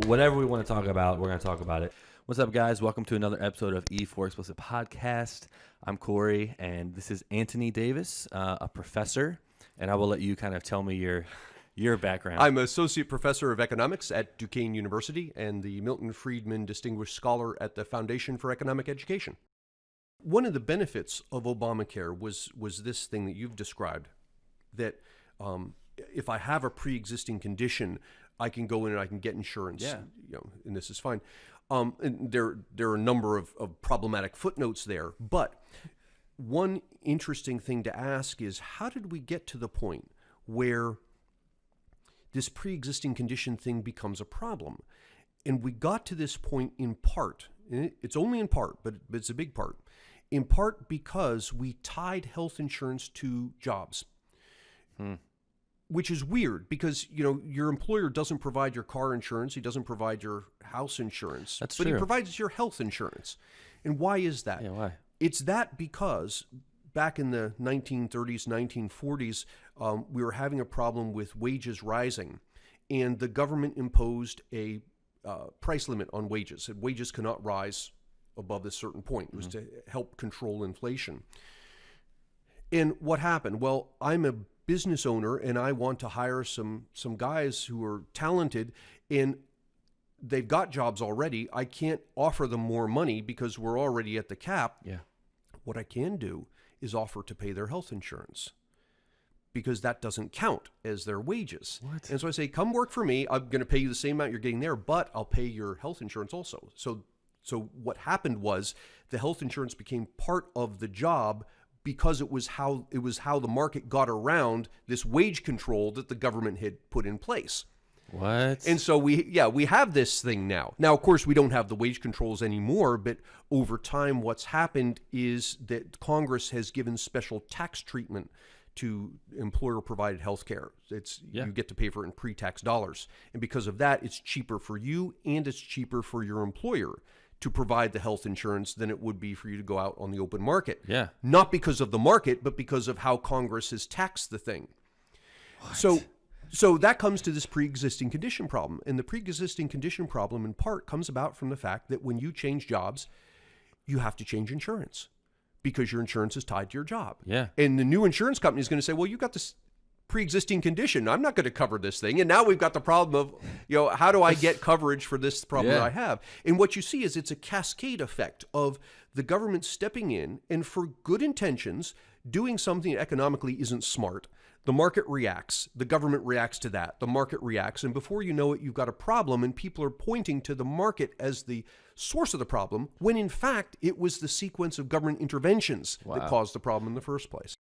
whatever we want to talk about, we're going to talk about it. What's up, guys? Welcome to another episode of E4 Explicit Podcast. I'm Corey, and this is Anthony Davis, a professor, and I will let you kind of tell me your background. I'm Associate Professor of Economics at Duquesne University and the Milton Friedman Distinguished Scholar at the Foundation for Economic Education. One of the benefits of Obamacare was this thing that you've described, that if I have a pre-existing condition, I can go in and I can get insurance, and this is fine. And there are a number of problematic footnotes there, but one interesting thing to ask is, how did we get to the point where this pre-existing condition thing becomes a problem? And we got to this point in part, and it's only in part, but it's a big part, in part because we tied health insurance to jobs. Which is weird because, your employer doesn't provide your car insurance. He doesn't provide your house insurance. That's but true. He provides your health insurance. And why is that? Yeah, why? It's that because back in the 1930s, 1940s, we were having a problem with wages rising. And the government imposed a price limit on wages. And wages cannot rise above a certain point. It was to help control inflation. And what happened? Well, I'm a business owner and I want to hire some guys who are talented and they've got jobs already. I can't offer them more money because we're already at the cap. Yeah. What I can do is offer to pay their health insurance because that doesn't count as their wages. What? And so I say, come work for me. I'm going to pay you the same amount you're getting there, but I'll pay your health insurance also. So what happened was the health insurance became part of the job because it was how the market got around this wage control that the government had put in place. What? And so we have this thing now. Now, of course, we don't have the wage controls anymore, but over time what's happened is that Congress has given special tax treatment to employer-provided health care. You get to pay for it in pre-tax dollars. And because of that, it's cheaper for you and it's cheaper for your employer to provide the health insurance than it would be for you to go out on the open market. Yeah. Not because of the market, but because of how Congress has taxed the thing. What? So that comes to this pre-existing condition problem. And the pre-existing condition problem in part comes about from the fact that when you change jobs, you have to change insurance because your insurance is tied to your job. Yeah. And the new insurance company is going to say, well, you got this pre-existing condition. I'm not going to cover this thing. And now we've got the problem of, how do I get coverage for this problem that I have? And what you see is it's a cascade effect of the government stepping in and for good intentions, doing something that economically isn't smart. The market reacts. The government reacts to that. The market reacts. And before you know it, you've got a problem and people are pointing to the market as the source of the problem when in fact it was the sequence of government interventions that caused the problem in the first place.